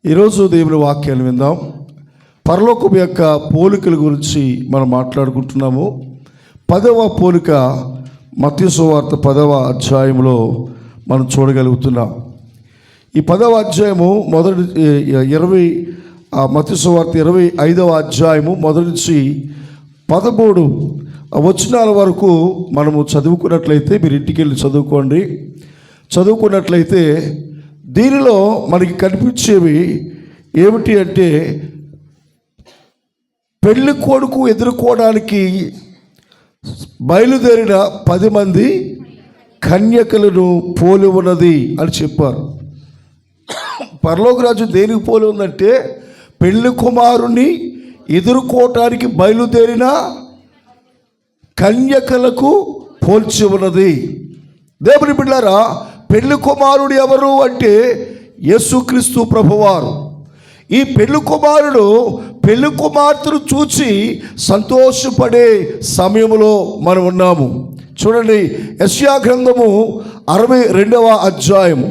ఈరోజు దేవుని వాక్యాలు విందాం. పరలోకం యొక్క పోలికల గురించి మనం మాట్లాడుకుంటున్నాము. 10వ పోలిక మత్తయి సువార్త 10వ అధ్యాయంలో మనం చూడగలుగుతున్నాం. ఈ 10వ అధ్యాయము మొదటి 20 మత్తయి సువార్త 25వ అధ్యాయము మొదటి నుంచి 13 వచనాల వరకు మనము చదువుకున్నట్లయితే, మీరు ఇంటికి వెళ్ళి చదువుకున్నట్లయితే దీనిలో మనకి కనిపించేవి ఏమిటి అంటే, పెళ్లి కొడుకు ఎదుర్కోవడానికి బయలుదేరిన 10 మంది కన్యకలను పోలి ఉన్నది అని చెప్పారు. పరలోక రాజ్యం దేనికి పోలి ఉందంటే, పెళ్లి కుమారుని ఎదుర్కోవటానికి బయలుదేరిన కన్యకలకు పోల్చి ఉన్నది. దేవుని బిడ్డలారా, పెళ్లి కుమారుడు ఎవరు అంటే యేసుక్రీస్తు ప్రభువారు. ఈ పెళ్లి కుమారుడు పెళ్లి కుమార్తెను చూచి సంతోషపడే సమయంలో మనం ఉన్నాము. చూడండి, యెషయా గ్రంథము 62వ అధ్యాయము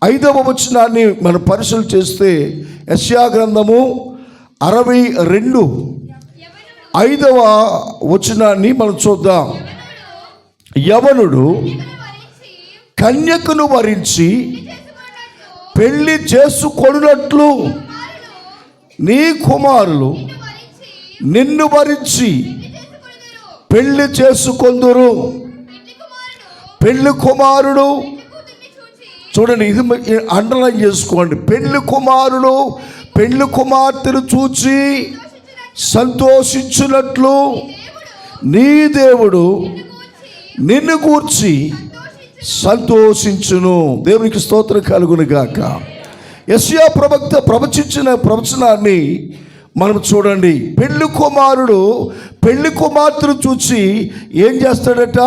5వ వచనాన్ని మనం పరిశీలన చేస్తే, యెషయా గ్రంథము 62 5వ వచనాన్ని మనం చూద్దాం. యవనుడు కన్యకను వరించి పెళ్లి చేసుకొనున్నట్లు నీ కుమారులు నిన్ను వరించి పెళ్లి చేసుకొందురు. పెళ్లి కుమారుడు, చూడండి, ఇది అండర్లైన్ చేసుకోండి. పెళ్లి కుమారుడు పెళ్లి కుమార్తెను చూచి సంతోషించినట్లు నీ దేవుడు నిన్ను గూర్చి సంతోషించును. దేవునికి స్తోత్రం కలుగును గాక. యెషయా ప్రవక్త ప్రవచించిన ప్రవచనాన్ని మనం చూడండి. పెళ్లి కుమారుడు పెళ్లి కుమార్తెను చూసి ఏం చేస్తాడట?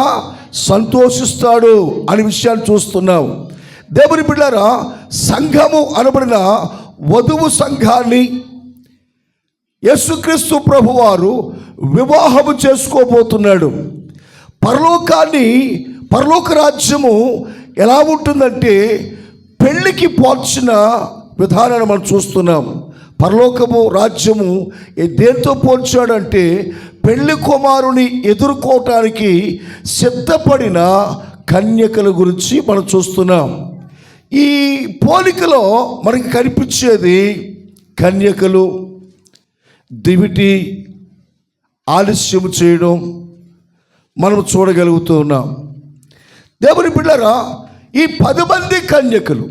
సంతోషిస్తాడు అనే విషయాన్ని చూస్తున్నాం. దేవుని బిడ్డలారా, సంఘము అనబడిన వధువు సంఘాన్ని యేసుక్రీస్తు ప్రభువారు వివాహము చేసుకోబోతున్నాడు. పరలోక రాజ్యము ఎలా ఉంటుందంటే, పెళ్ళికి పోల్చిన విధానాన్ని మనం చూస్తున్నాం. పరలోకము రాజ్యము దేంతో పోల్చాడంటే, పెళ్లి కుమారుని ఎదుర్కోవటానికి సిద్ధపడిన కన్యకల గురించి మనం చూస్తున్నాం. ఈ పోలికలో మనకి కనిపించేది కన్యకలు దివిటి ఆలస్యం చేయడం మనం చూడగలుగుతూ ఉన్నాం. దేవుని బిడ్డలారా, ఈ 10 మంది కన్యకలు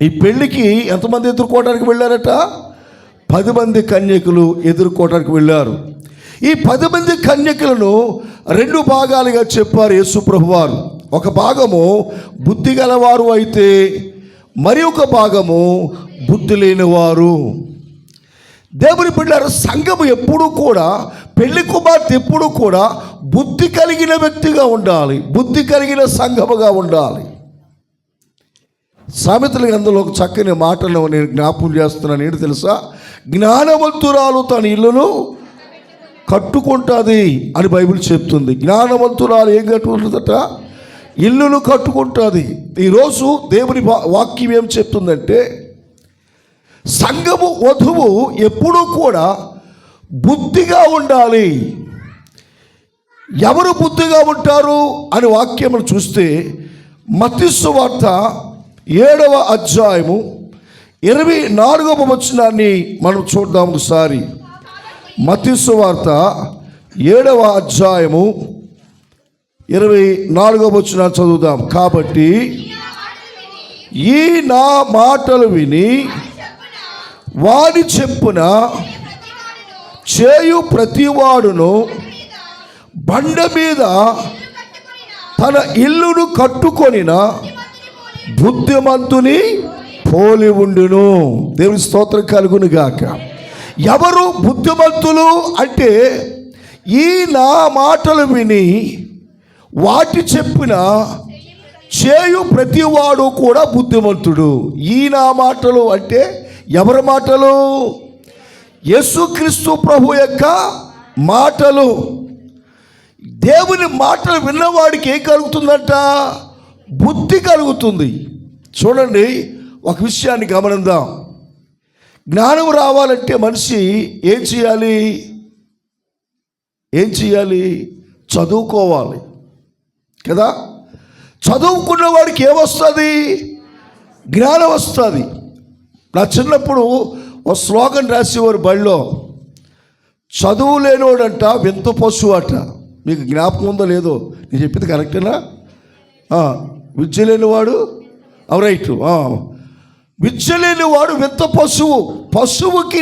ఈ పెళ్ళికి ఎంతమంది ఎదుర్కోవడానికి వెళ్ళారట? 10 మంది కన్యకలు ఎదుర్కోవడానికి వెళ్ళారు. ఈ 10 మంది కన్యకలను 2 భాగాలుగా చెప్పారు యేసు ప్రభువారు. ఒక భాగము బుద్ధి గలవారు అయితే, మరి ఒక భాగము బుద్ధి లేనివారు. దేవుని బిడ్డలారా, సంఘము ఎప్పుడూ కూడా, పెళ్లి కుమార్తె ఎప్పుడూ కూడా బుద్ధి కలిగిన వ్యక్తిగా ఉండాలి, బుద్ధి కలిగిన సంఘముగా ఉండాలి. సామెతల గ్రంథంలో ఒక చక్కని మాటను నేను జ్ఞాపకం చేస్తున్నాను. ఏంటి తెలుసా? జ్ఞానవంతురాలు తన ఇల్లును కట్టుకుంటుంది అని బైబిల్ చెప్తుంది. జ్ఞానవంతురాలు ఏం కట్టుకుంటుందట? ఇల్లును కట్టుకుంటుంది. ఈరోజు దేవుని వాక్యం ఏం చెప్తుందంటే, సంఘము వధువు ఎప్పుడూ కూడా బుద్ధిగా ఉండాలి. ఎవరు బుద్ధిగా ఉంటారు అని వాక్యమును చూస్తే, మత్తయి సువార్త 7వ అధ్యాయము 24వ వచనాన్ని మనం చూద్దాం ఒకసారి. మత్తయి సువార్త 7వ అధ్యాయము 24వ వచనాన్ని చదువుదాం. కాబట్టి ఈ నా మాటలు విని వాడి చెప్పున చేయు ప్రతివాడును బండ మీద తన ఇల్లును కట్టుకొనిన బుద్ధిమంతుని పోలి ఉండును. దేవుని స్తోత్రం కలుగును గాక. ఎవరు బుద్ధిమంతులు అంటే, ఈ నా మాటలు విని వాటి చెప్పిన చేయు ప్రతివాడు కూడా బుద్ధిమంతుడు. ఈ నా మాటలు అంటే ఎవరి మాటలు? యేసుక్రీస్తు ప్రభు యొక్క మాటలు. దేవుని మాటలు విన్నవాడికి ఏం కలుగుతుందంట? బుద్ధి కలుగుతుంది. చూడండి, ఒక విషయాన్ని గమనిద్దాం. జ్ఞానం రావాలంటే మనిషి ఏం చేయాలి? చదువుకోవాలి కదా. చదువుకున్న వాడికి ఏమొస్తుంది? జ్ఞానం వస్తుంది. నా చిన్నప్పుడు ఒక స్లోగన్ రాసేవారు బడిలో, చదువు లేనివాడంట వింత పశువు అట. మీకు జ్ఞాపకం ఉందో లేదో, నేను చెప్పింది కరెక్టేనా? విద్య లేనివాడు రైట్, విద్య లేనివాడు వింత పశువు. పశువుకి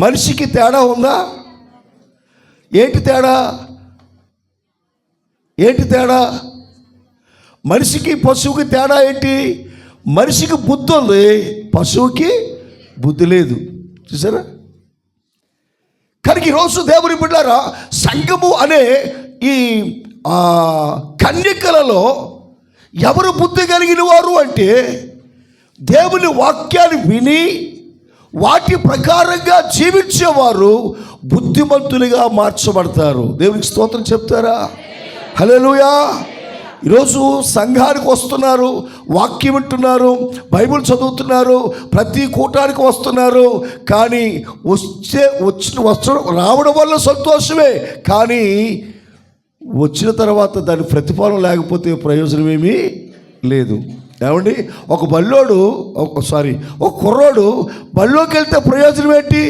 మనిషికి తేడా ఉందా? ఏంటి తేడా? మనిషికి పశువుకి తేడా ఏంటి? మనిషికి బుద్ధి ఉంది, పశువుకి బుద్ధి లేదు. చూసారా? కనుక ఈరోజు దేవుని బిడ్డలారా, సంఘము అనే ఈ కన్యకలలో ఎవరు బుద్ధి కలిగిన వారు అంటే, దేవుని వాక్యాన్ని విని వాటి ప్రకారంగా జీవించేవారు బుద్ధిమంతులుగా మార్చబడతారు. దేవునికి స్తోత్రం చెప్తారా? హల్లెలూయా. ఈరోజు సంఘానికి వస్తున్నారు, వాక్యం వింటున్నారు, బైబిల్ చదువుతున్నారు, ప్రతి కూటానికి వస్తున్నారు. కానీ రావడం వల్ల సంతోషమే, కానీ వచ్చిన తర్వాత దాని ప్రతిఫలం లేకపోతే ప్రయోజనం ఏమీ లేదు. ఏమండి, ఒక కుర్రోడు బళ్ళోకి వెళ్తే ప్రయోజనం ఏంటి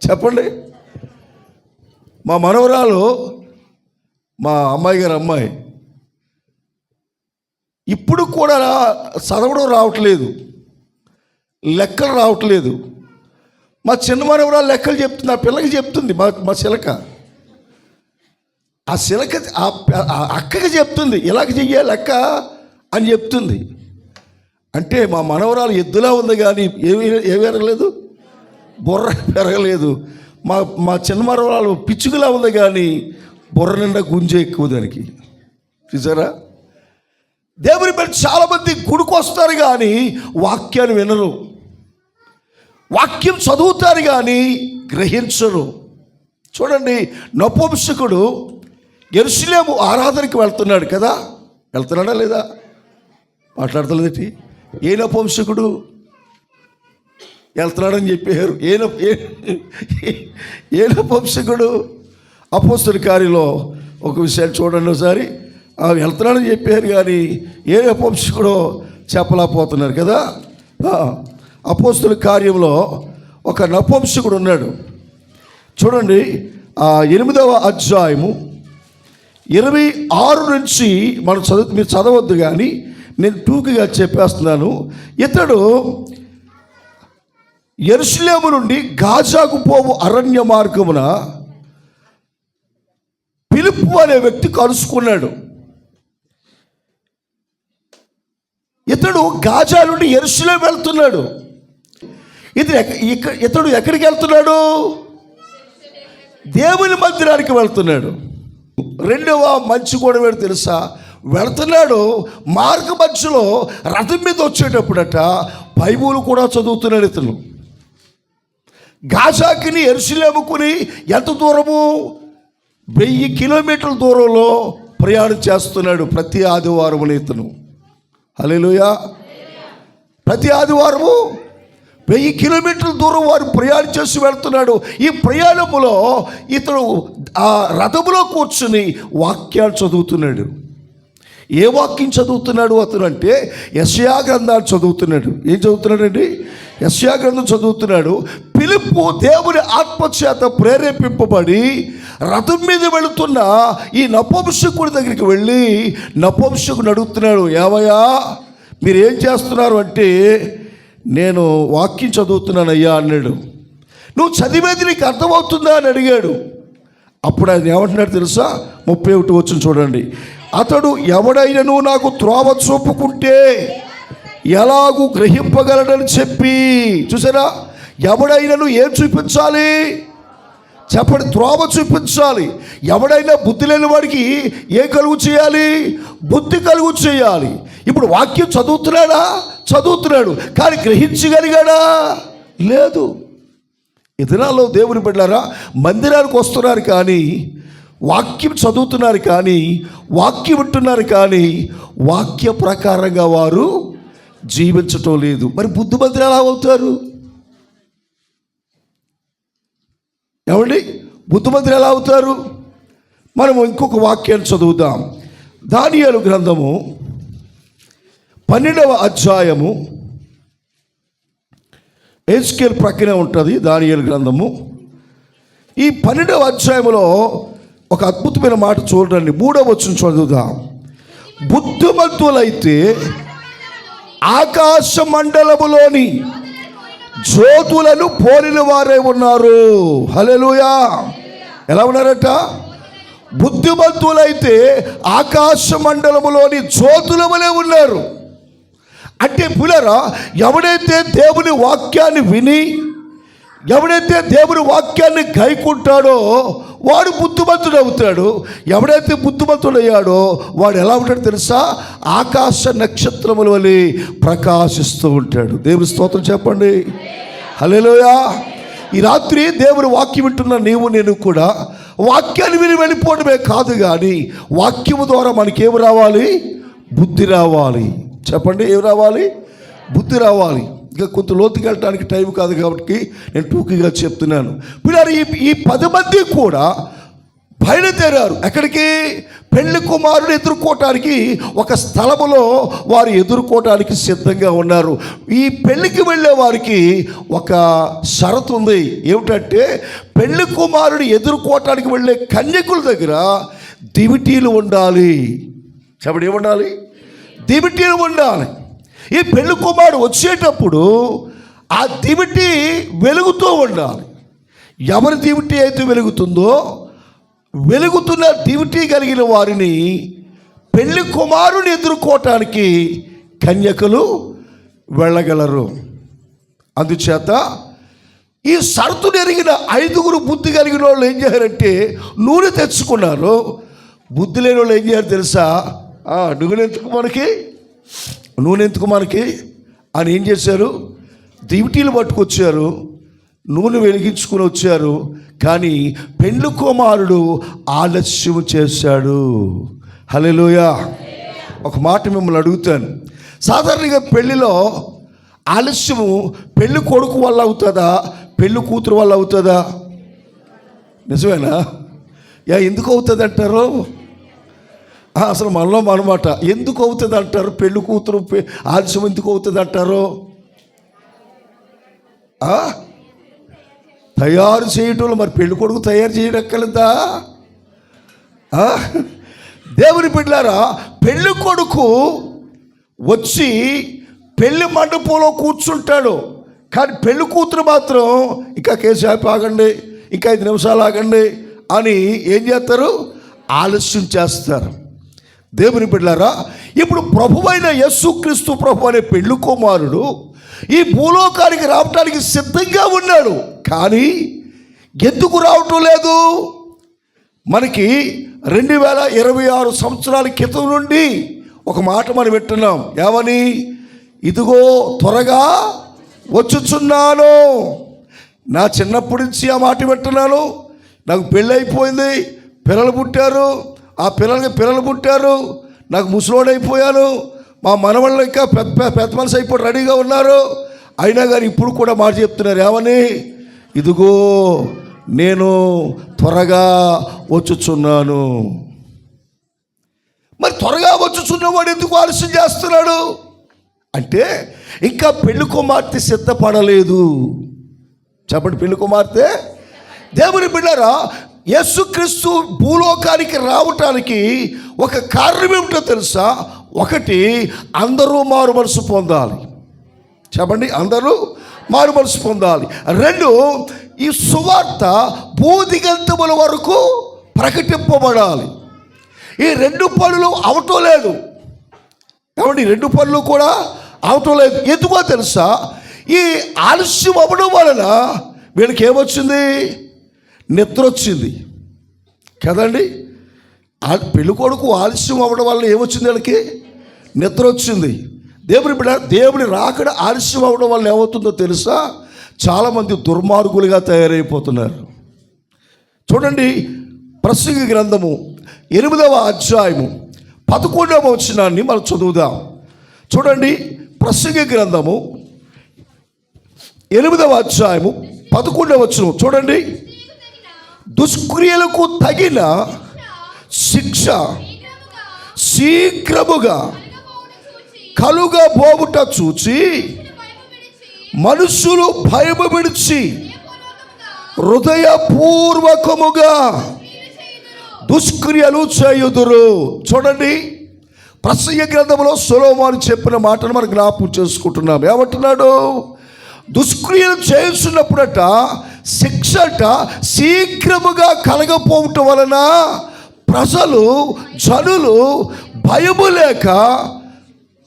చెప్పండి? మా మనవరాలు, మా అమ్మాయి గారు అమ్మాయి, ఇప్పుడు కూడా చదవడం రావట్లేదు, లెక్కలు రావట్లేదు. మా చిన్న మనవరాలు లెక్కలు చెప్తుంది, ఆ పిల్లకి చెప్తుంది. మా చిలక, ఆ చిలక అక్కకి చెప్తుంది, ఇలాగ చెయ్యాలి లెక్క అని చెప్తుంది. అంటే మా మనవరాలు ఎద్దులా ఉంది కానీ ఏమి పెరగలేదు, బుర్ర పెరగలేదు. మా చిన్న మనవరాలు పిచ్చుకలా ఉంది కానీ బుర్ర నిండా గుంజే ఎక్కువ దానికి. చూసారా? దేవుని బిడ్డ చాలామంది గుడికి వస్తారు కానీ వాక్యాన్ని వినరు, వాక్యం చదువుతారు కానీ గ్రహించరు. చూడండి, నపుంసకుడు యెరూషలేము ఆరాధనకి వెళ్తున్నాడు కదా. వెళ్తున్నాడా లేదా? మాట్లాడతలేదేంటి? ఏ నపుంసకుడు వెళ్తున్నాడని చెప్పారు. ఏ నపుంసకుడు? అపోస్తలుల కార్యంలో ఒక విషయాన్ని చూడండి ఒకసారి. వెళ్తున్నాడని చెప్పారు కానీ ఏ నపుంసకుడో చెప్పలేకపోతున్నారు కదా. అపోస్తలుల కార్యంలో ఒక నపుంసకుడు ఉన్నాడు. చూడండి, 8వ అధ్యాయము 26 నుంచి మనం మీరు చదవద్దు కానీ నేను టూకిగా చెప్పేస్తున్నాను. ఇతడు యెరూషలేము నుండి గాజాకు పోవు అరణ్య మార్గమున ఫిలిప్పు అనే వ్యక్తి కలుసుకున్నాడు. ఇతడు గాజా నుండి యెరూషలేము వెళ్తున్నాడు. ఇతడు ఎక్కడికి వెళ్తున్నాడు? దేవుని మందిరానికి వెళ్తున్నాడు. రెండవ మంచి కూడా వేడు తెలుసా? వెళ్తున్నాడు, మార్గ మధ్యలో రథం మీద వచ్చేటప్పుడట బైబిల్ కూడా చదువుతున్నాడు. ఇతను గాజాకిని యెరూషలేముకుని ఎంత దూరము? 1000 కిలోమీటర్ల దూరంలో ప్రయాణం చేస్తున్నాడు ప్రతి ఆదివారము. ఇతను హల్లెలూయా. ప్రతి ఆదివారము 1000 కిలోమీటర్ల దూరం వారు ప్రయాణం చేసి వెళ్తున్నాడు. ఈ ప్రయాణములో ఇతడు ఆ రథములో కూర్చుని వాక్యాలు చదువుతున్నాడు. ఏ వాక్యం చదువుతున్నాడు అతను అంటే యెషయా గ్రంథాలు చదువుతున్నాడు. ఏం చదువుతున్నాడండి? యెషయా గ్రంథం చదువుతున్నాడు. ఫిలిప్పు దేవుని ఆత్మచేత ప్రేరేపింపబడి రథం మీద వెళుతున్న ఈ నపుంసకుడి దగ్గరికి వెళ్ళి నపుంసకుడిని అడుగుతున్నాడు, ఏమయ్యా మీరు ఏం చేస్తున్నారు అంటే, నేను వాక్యం చదువుతున్నానయ్యా అన్నాడు. నువ్వు చదివేది నీకు అర్థమవుతుందా అని అడిగాడు. అప్పుడు ఆయన ఏమంటున్నాడు తెలుసా? 31 వచనం చూడండి. అతడు, ఎవడైనను నాకు త్రోవ చూపుకుంటే ఎలాగూ గ్రహింపగలడని చెప్పి. చూసారా? ఎవడైనను ఏం చూపించాలి చెప్పండి? త్రోవ చూపించాలి. ఎవడైనా బుద్ధి లేని వాడికి ఏం కలుగు చేయాలి? బుద్ధి కలుగు చేయాలి. ఇప్పుడు వాక్యం చదువుతున్నాడా? చదువుతున్నాడు, కానీ గ్రహించగలిగాడా? లేదు. ఈ దినాల్లో దేవుని బిడ్డలారా, మందిరానికి వస్తున్నారు కానీ వాక్యం చదువుతున్నారు, కానీ వాక్యం వింటున్నారు, కానీ వాక్య ప్రకారంగా వారు జీవించటం లేదు. మరి బుద్ధిమంతులు ఎలా అవుతారు? ఏమండి, బుద్ధిమంతులు ఎలా అవుతారు? మనము ఇంకొక వాక్యాన్ని చదువుదాం. దానియేలు గ్రంథము 12వ అధ్యాయము, ఎజ్కేల్ ప్రక్కనే ఉంటుంది దానియేలు గ్రంథము. ఈ 12వ అధ్యాయంలో ఒక అద్భుతమైన మాట చూడండి. 3వ వచనం చదువుదాం. బుద్ధిమంతులైతే ఆకాశ మండలములోని జ్యోతులను పోలిన వారే ఉన్నారు. హల్లెలూయా. ఎలా ఉన్నారట? బుద్ధిమంతులైతే ఆకాశ మండలములోని జ్యోతుల వలె ఉన్నారు. అంటే పిల్లరా, ఎవడైతే దేవుని వాక్యాన్ని విని, ఎవడైతే దేవుని వాక్యాన్ని గైకుంటాడో వాడు బుద్ధిమంతుడు అవుతాడు. ఎవడైతే బుద్ధిమంతుడు అయ్యాడో వాడు ఎలా ఉంటాడు తెలుసా? ఆకాశ నక్షత్రముల వలె ప్రకాశిస్తూ ఉంటాడు. దేవుని స్తోత్రం చెప్పండి. హల్లెలూయా. ఈ రాత్రి దేవుని వాక్యం వింటున్న నీవు నేను కూడా వాక్యాన్ని విని వెళ్ళిపోవడమే కాదు, కానీ వాక్యము ద్వారా మనకేమి రావాలి? బుద్ధి రావాలి. చెప్పండి, ఏమి రావాలి? బుద్ధి రావాలి. ఇంకా కొంత లోతుకి వెళ్ళడానికి టైం కాదు కాబట్టి నేను టూకీగా చెప్తున్నాను. పిల్లలు, ఈ 10 మంది కూడా బయలుదేరారు. ఎక్కడికి? పెళ్లి కుమారుడు ఎదుర్కోవటానికి ఒక స్థలములో వారు ఎదుర్కోవటానికి సిద్ధంగా ఉన్నారు. ఈ పెళ్లికి వెళ్ళే వారికి ఒక షరతు ఉంది. ఏమిటంటే, పెళ్లి కుమారుడు ఎదుర్కోవటానికి వెళ్ళే కన్యకుల దగ్గర దివిటీలు ఉండాలి. చెప్పండి, ఏముండాలి? దివిటీలు ఉండాలి. ఈ పెళ్లి కుమారుడు వచ్చేటప్పుడు ఆ దివిటి వెలుగుతూ ఉండాలి. ఎవరి దివిటి అయితే వెలుగుతుందో, వెలుగుతున్న దివిటి కలిగిన వారిని పెళ్లి కుమారుని ఎదుర్కోవటానికి కన్యకలు వెళ్ళగలరు. అందుచేత ఈ షరతును ఎరిగిన 5గురు బుద్ధి కలిగిన వాళ్ళు ఏం చేశారంటే నూనె తెచ్చుకున్నారు. బుద్ధి లేని వాళ్ళు ఏం చేయారు తెలుసా? నూనె ఎందుకు మనకి అని ఏం చేశారు? దివిటీలు పట్టుకొచ్చారు, నూనె వెలిగించుకుని వచ్చారు. కానీ పెండ్లి కుమారుడు ఆలస్యం చేశాడు. హల్లెలూయా. ఒక మాట మిమ్మల్ని అడుగుతాను. సాధారణంగా పెళ్లిలో ఆలస్యము పెళ్లి కొడుకు వల్ల అవుతుందా, పెళ్లి కూతురు వల్ల అవుతుందా? నిజమేనా? ఎందుకు అవుతుంది అంటారు? అసలు మనలో మనమాట. ఎందుకు అవుతుంది అంటారు? పెళ్లి కూతురు ఆలస్యం ఎందుకు అవుతుంది అంటారు? తయారు చేయటం. మరి పెళ్లి కొడుకు తయారు చేయడక్కలేదా? దేవుని బిడ్డలారా, పెళ్లి కొడుకు వచ్చి పెళ్లి మండపంలో కూర్చుంటాడు. కానీ పెళ్లి కూతురు మాత్రం ఇంకా కేసేపు ఆగండి, ఇంకా 5 నిమిషాలు ఆగండి అని ఏం చేస్తారు? ఆలస్యం చేస్తారు. దేవుని బిడ్డలారా, ఇప్పుడు ప్రభువైన యేసుక్రీస్తు ప్రభు అనే పెళ్లి కుమారుడు ఈ భూలోకానికి రావటానికి సిద్ధంగా ఉన్నాడు. కానీ ఎందుకు రావటం లేదు? మనకి 2026 సంవత్సరాల క్రితం నుండి ఒక మాట మనం వింటున్నాం. ఏమని? ఇదిగో త్వరగా వచ్చుచున్నాను. నా చిన్నప్పటి నుంచి ఆ మాట వింటున్నాను. నాకు పెళ్ళి అయిపోయింది, పిల్లలు పుట్టారు, ఆ పిల్లలు పుట్టారు, నాకు ముసలోడైపోయాను, మా మనవాళ్ళు ఇంకా పెద్ద మనసు అయిపోయి రెడీగా ఉన్నారు. అయినా కానీ ఇప్పుడు కూడా మాట చెప్తున్నారు. ఏమని? ఇదిగో నేను త్వరగా వచ్చుచున్నాను. మరి త్వరగా వచ్చుచున్నవాడు ఎందుకు ఆలస్యం చేస్తున్నాడు అంటే, ఇంకా పెళ్లి కుమార్తె సిద్ధపడలేదు. చెప్పండి, పెళ్లి కుమార్తె. దేవుని బిడ్డలారా, యేసుక్రీస్తు భూలోకానికి రావటానికి ఒక కారణం ఏమిటో తెలుసా? ఒకటి, అందరూ మారు మనసు పొందాలి. చెప్పండి, అందరూ మారు మనసు పొందాలి. 2, ఈ సువార్త భూదిగంతముల వరకు ప్రకటింపబడాలి. ఈ 2 పనులు అవటం లేదు. ఏమండి, 2 పనులు కూడా అవటం లేదు. ఎందుకో తెలుసా? ఈ ఆలస్యం అవ్వడం వలన వీళ్ళకి ఏమొచ్చింది? నిద్ర వచ్చింది కదండి. పెళ్లి కొడుకు ఆలస్యం అవ్వడం వల్ల ఏమొచ్చింది? వీళ్ళకి నిద్ర వచ్చింది. దేవుని రాకడ ఆలస్యం అవ్వడం వల్ల ఏమవుతుందో తెలుసా? చాలామంది దుర్మార్గులుగా తయారైపోతున్నారు. చూడండి, ప్రసంగి గ్రంథము 8వ అధ్యాయము 11వ వచనాన్ని మనం చదువుదాం. చూడండి, ప్రసంగి గ్రంథము 8వ అధ్యాయము 11వ వచనం చూడండి. దుష్క్రియలకు తగిన శిక్ష శీఘ్రముగా కలుగబోవుట చూచి మనుషులు భయము విడిచి హృదయపూర్వకముగా దుష్క్రియలు చేయుదురు. చూడండి, ప్రసంగి గ్రంథంలో సొలొమోను చెప్పిన మాటను మనం జ్ఞాపకం చేసుకుంటున్నాం. ఏమంటున్నాడు? దుష్క్రియలు చేస్తున్నప్పుడట శిక్షట శీఘ్రముగా కలగపోవటం వలన జనులు భయము లేక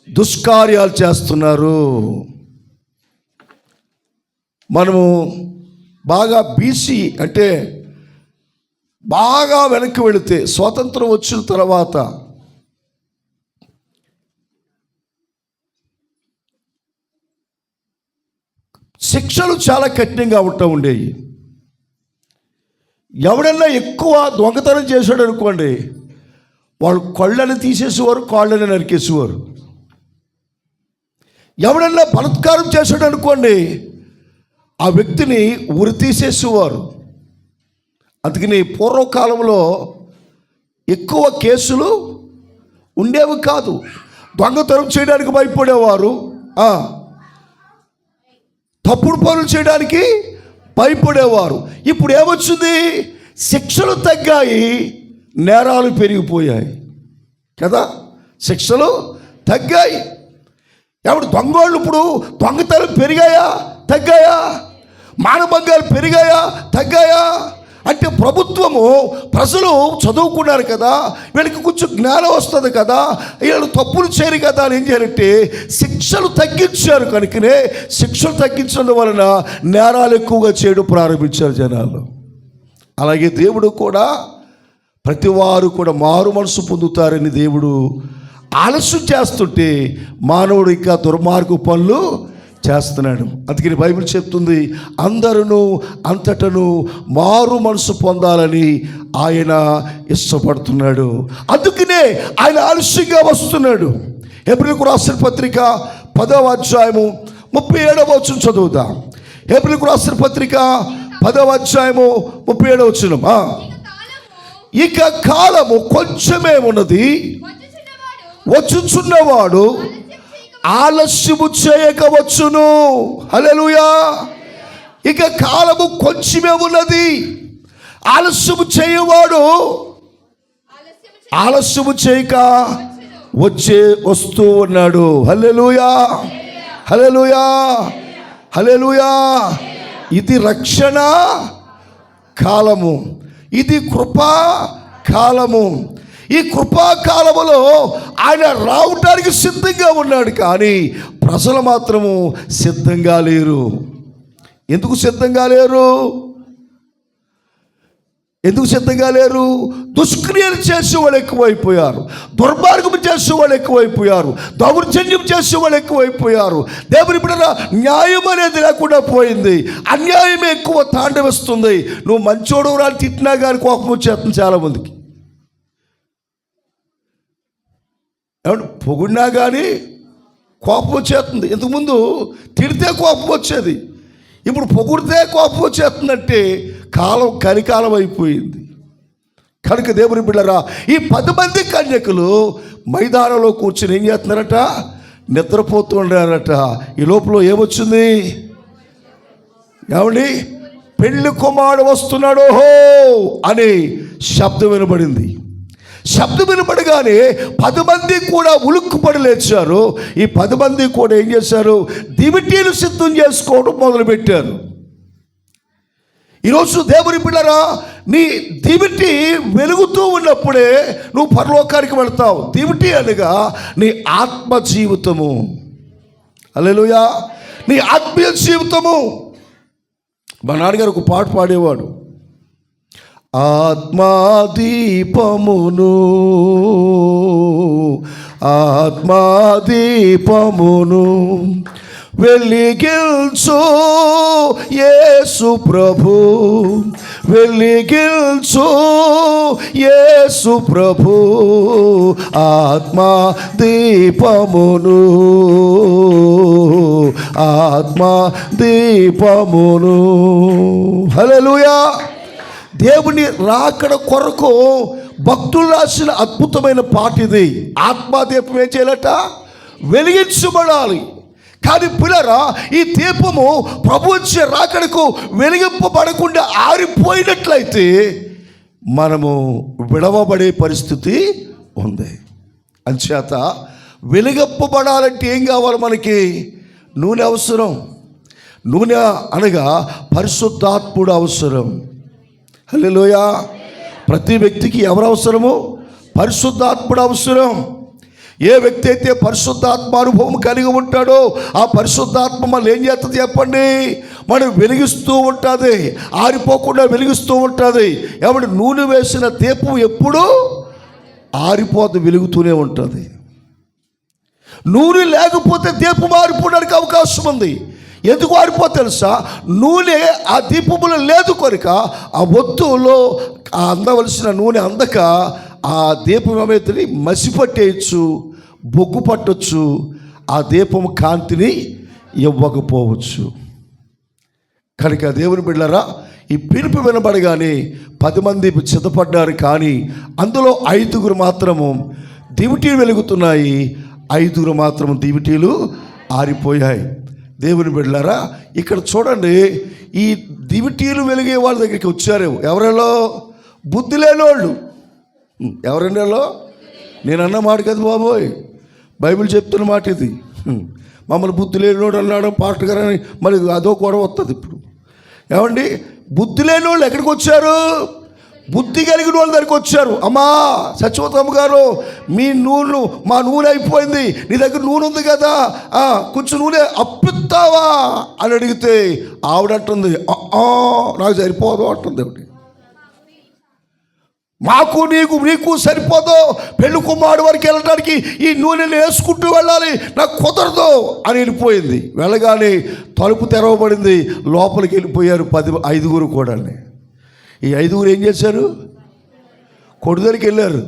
దుష్కార్యాలు చేస్తున్నారు. మనము బాగా బీసీ అంటే బాగా వెనక్కి వెళితే స్వాతంత్రం వచ్చిన తర్వాత శిక్షలు చాలా కఠినంగా ఉండేవి. ఎవడన్నా ఎక్కువ దొంగతనం చేశాడు అనుకోండి, వాళ్ళు కళ్ళని తీసేసేవారు, కాళ్ళని నరికేసేవారు. ఎవడన్నా బలాత్కారం చేశాడు అనుకోండి, ఆ వ్యక్తిని ఉరి తీసేసేవారు. అందుకని పూర్వకాలంలో ఎక్కువ కేసులు ఉండేవి కాదు. దొంగతనం చేయడానికి భయపడేవారు, తప్పుడు పనులు చేయడానికి భయపడేవారు. ఇప్పుడు ఏమొచ్చింది? శిక్షలు తగ్గాయి, నేరాలు పెరిగిపోయాయి కదా. శిక్షలు తగ్గాయి. ఎవడు దొంగోళ్ళు ఇప్పుడు దొంగతనం పెరిగాయా తగ్గాయా? మానభంగాలు పెరిగాయా తగ్గాయా? అంటే ప్రభుత్వము ప్రజలు చదువుకున్నారు కదా, వీళ్ళకి కొంచెం జ్ఞానం వస్తుంది కదా, వీళ్ళు తప్పులు చేయరు కదా అని ఏం చేయాలంటే శిక్షలు తగ్గించారు. కనుకనే శిక్షలు తగ్గించడం వలన నేరాలు ఎక్కువగా చేయడం ప్రారంభించారు జనాలు. అలాగే దేవుడు కూడా ప్రతివారు కూడా మారు మనసు పొందుతారని దేవుడు ఆలస్యం చేస్తుంటే మానవుడు ఇంకా దుర్మార్గ పనులు చేస్తున్నాడు. అందుకని బైబిల్ చెప్తుంది, అందరూ అంతటను మారు మనసు పొందాలని ఆయన ఇష్టపడుతున్నాడు. అందుకనే ఆయన ఆలస్యంగా వస్తున్నాడు. హెబ్రీయులకు రాసిన పత్రిక 10వ అధ్యాయము 37వ వచనం చదువుదాం. హెబ్రీయులకు రాసిన పత్రిక 10వ అధ్యాయము 37వ వచనం. ఇక కాలము కొంచెమే ఉన్నది, వచ్చుచున్నవాడు ఆలస్యము చేయకవచ్చును. హల్లెలూయా. ఇక కాలము కొంచెమే ఉన్నది, ఆలస్యము చేయవాడు ఆలస్యము చేయక వస్తూ ఉన్నాడు. హల్లెలూయా, హల్లెలూయా, హల్లెలూయా. ఇది రక్షణ కాలము, ఇది కృపా కాలము. ఈ కృపాకాలములో ఆయన రావటానికి సిద్ధంగా ఉన్నాడు, కానీ ప్రజలు మాత్రము సిద్ధంగా లేరు. ఎందుకు సిద్ధంగా లేరు? ఎందుకు సిద్ధంగా లేరు? దుష్క్రియలు చేసేవాళ్ళు ఎక్కువైపోయారు, దుర్మార్గం చేసేవాళ్ళు ఎక్కువైపోయారు, దౌర్జన్యం చేసేవాళ్ళు ఎక్కువైపోయారు. దేవుని బిడ్డలారా, న్యాయం అనేది లేకుండా పోయింది. అన్యాయమే ఎక్కువ తాండవిస్తుంది. నువ్వు మంచోడు రా తిట్టినా కానీ కోపం వచ్చేస్తుంది చాలామందికి. ఏమంటే పొగిడినా కానీ కోపం వచ్చేస్తుంది. ఇంతకుముందు తిడితే కోపం వచ్చేది, ఇప్పుడు పొగిడితే కోపం వచ్చేస్తుందంటే కాలం కలికాలం అయిపోయింది. కనుక దేవుని బిడ్డలారా, ఈ 10 మంది కన్యకులు మైదానంలో కూర్చొని ఏం చేస్తున్నారట? నిద్రపోతున్నారట. ఈ లోపల ఏమొచ్చింది? ఏమండి? పెళ్లి కుమారుడు వస్తున్నాడు హో అని శబ్దం వినబడింది. శబ్దం వినపడగానే 10 మంది కూడా ఉలుక్కుపడి లేచారు. ఈ 10 మంది కూడా ఏం చేశారు? దివిటీలు సిద్ధం చేసుకోవడం మొదలుపెట్టారు. ఈరోజు దేవుని బిడ్డలారా, నీ దివిటి వెలుగుతూ ఉన్నప్పుడే నువ్వు పరలోకానికి వెళ్తావు. దివిటి అనగా నీ ఆత్మ జీవితము. హల్లెలూయా. నీ ఆత్మీయ జీవితము. మా నాన్నగారు ఒక పాట పాడేవాడు, ఆత్మాదీపమును ఆత్మాదీపమును వెలిగించు యేసు ప్రభు, వెలిగించు యేసు ప్రభు ఆత్మ దీపమును, ఆత్మ దీపమును. హల్లెలూయా. దేవుని రాకడ కొరకు భక్తులు రాసిన అద్భుతమైన పాట ఇది. ఆత్మదీపం ఏం చేయాలట? వెలిగించబడాలి. కానీ పిల్లరా, ఈ దీపము ప్రభు వచ్చే రాకడకు వెలిగింపబడకుండా ఆరిపోయినట్లయితే మనము విడవబడే పరిస్థితి ఉంది. అంచేత వెలిగింపబడాలంటే ఏం కావాలి? మనకి నూనె అవసరం. నూనె అనగా పరిశుద్ధాత్ముడు అవసరం. హల్లెలూయా. ప్రతి వ్యక్తికి ఎవరు అవసరము? పరిశుద్ధాత్ముడు అవసరం. ఏ వ్యక్తి అయితే పరిశుద్ధాత్మ అనుభవం కలిగి ఉంటాడో ఆ పరిశుద్ధాత్మ మళ్ళీ ఏం చేస్తుంది చెప్పండి? మనం వెలిగిస్తూ ఉంటుంది, ఆరిపోకుండా వెలిగిస్తూ ఉంటుంది. ఎవడు నూనె వేసిన దీపం ఎప్పుడూ ఆరిపోతే వెలుగుతూనే ఉంటుంది. నూనె లేకపోతే దీపం ఆరిపోవడానికి అవకాశం ఉంది. ఎందుకు ఆరిపోతే తెలుసా? నూనె ఆ దీపములో లేదు కనుక ఆ ఒత్తులో అందవలసిన నూనె అందక ఆ దీపం ఏమైతుంది? మసి పట్టేయచ్చు, బొగ్గు పట్టొచ్చు, ఆ దీపం కాంతిని ఇవ్వకపోవచ్చు. కనుక దేవుని బిడ్డలారా, ఈ పిలుపు వినబడగానే 10 మంది సిద్ధపడ్డారు. కానీ అందులో 5 మాత్రము దివిటీలు వెలుగుతున్నాయి, 5 మాత్రం దివిటీలు ఆరిపోయాయి. దేవుని బిడ్డలారా, ఇక్కడ చూడండి, ఈ దివిటీలు వెలిగే వాళ్ళ దగ్గరికి వచ్చారు. ఎవరిలో? బుద్ధి లేని వాళ్ళు. ఎవరండి వాళ్ళు? నేను అన్న మాట కదా బాబోయ్, బైబిల్ చెప్తున్న మాట ఇది. మమ్మల్ని బుద్ధి లేనివాడు అన్నాడు పాస్టర్ గారు అని మరి అదో గొడవ వస్తుంది ఇప్పుడు. ఏమండి, బుద్ధి లేని వాళ్ళు ఎక్కడికి వచ్చారు? బుద్ధి కలిగిన వాళ్ళ దగ్గరికి వచ్చారు. అమ్మా సత్యవతమ్మ గారు, మా నూనె అయిపోయింది, నీ దగ్గర నూనె ఉంది కదా, కొంచెం నూనె అప్పిస్తావా అని అడిగితే ఆవిడంటుంది, నాకు సరిపోదు అంటుంది. ఒకటి మాకు నీకు సరిపోదు, పెళ్లి కుమారుడు వరకు వెళ్ళడానికి ఈ నూనెని వేసుకుంటూ వెళ్ళాలి, నాకు కుదరదు అని వెళ్ళిపోయింది. వెళ్ళగానే తలుపు తెరవబడింది, లోపలికి వెళ్ళిపోయారు 5 కూడా. ఈ 5 ఏం చేశారు? కొడు దగ్గరికి వెళ్ళారు,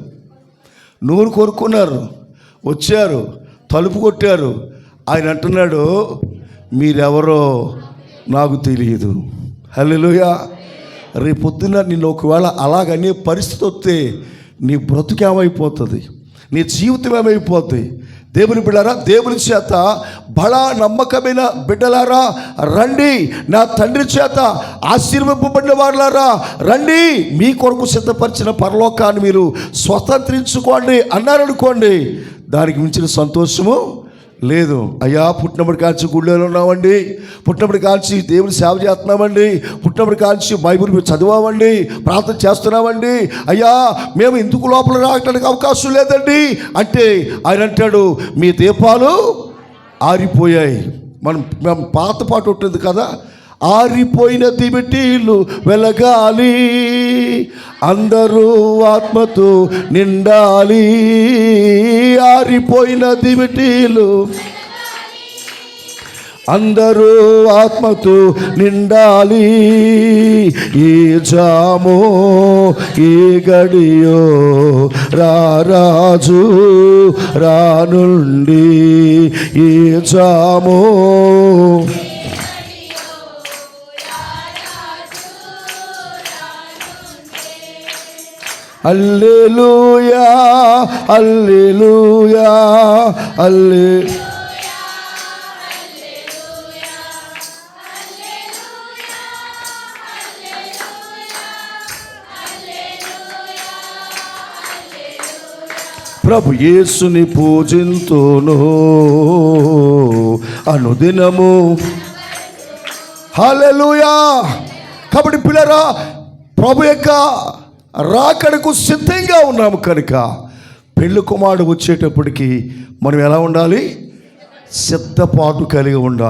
నూనె కొనుక్కున్నారు, వచ్చారు, తలుపు కొట్టారు. ఆయన అంటున్నాడు, మీరెవరో నాకు తెలియదు. హల్లెలూయా. రేపొద్దున నిన్ను ఒకవేళ అలాగనే పరిస్థితి వస్తే నీ బ్రతుకేమైపోతుంది, నీ జీవితం ఏమైపోతుంది? దేవుని బిడ్డలారా, దేవుని చేత బడా నమ్మకమైన బిడ్డలారా రండి, నా తండ్రి చేత ఆశీర్వదింపబడిన వారులారా రండి, మీ కొరకు సిద్ధపరిచిన పరలోకాన్ని మీరు స్వతంత్రించుకోండి అన్నారనుకోండి, దానికి మించిన సంతోషము లేదు. అయ్యా పుట్టినప్పుడు కాల్చి గుళ్ళలో ఉన్నామండి, పుట్టినప్పుడు కాల్చి దేవుని సేవ చేస్తున్నామండి, పుట్టినప్పుడు కాల్చి బైబిల్ చదివామండి, ప్రార్థన చేస్తున్నామండి, అయ్యా మేము ఇందుకు లోపల రావడానికి అవకాశం లేదండి అంటే ఆయన అంటాడు, మీ దీపాలు ఆరిపోయాయి. మేము పాత పాట ఉంటుంది కదా, ఆరిపోయిన దివిటీలు వెలగాలి, అందరూ ఆత్మతో నిండాలి, ఆరిపోయిన దివిటీలు అందరూ ఆత్మతో నిండాలి. ఈ జామో ఈ గడియో రారాజు రానుండి, ఈ జామో హల్లెలూయా హల్లెలూయా హల్లెలూయా. ప్రభు యేసుని పూజింతును అనుదినము. హల్లెలూయా. కాబట్టి పిల్లరా, ప్రభు యొక్క రాకడకు సిద్ధంగా ఉన్నాము కనుక పెళ్లి కుమారుడు వచ్చేటప్పటికి మనం ఎలా ఉండాలి? సిద్ధపాటు కలిగి ఉండాలి.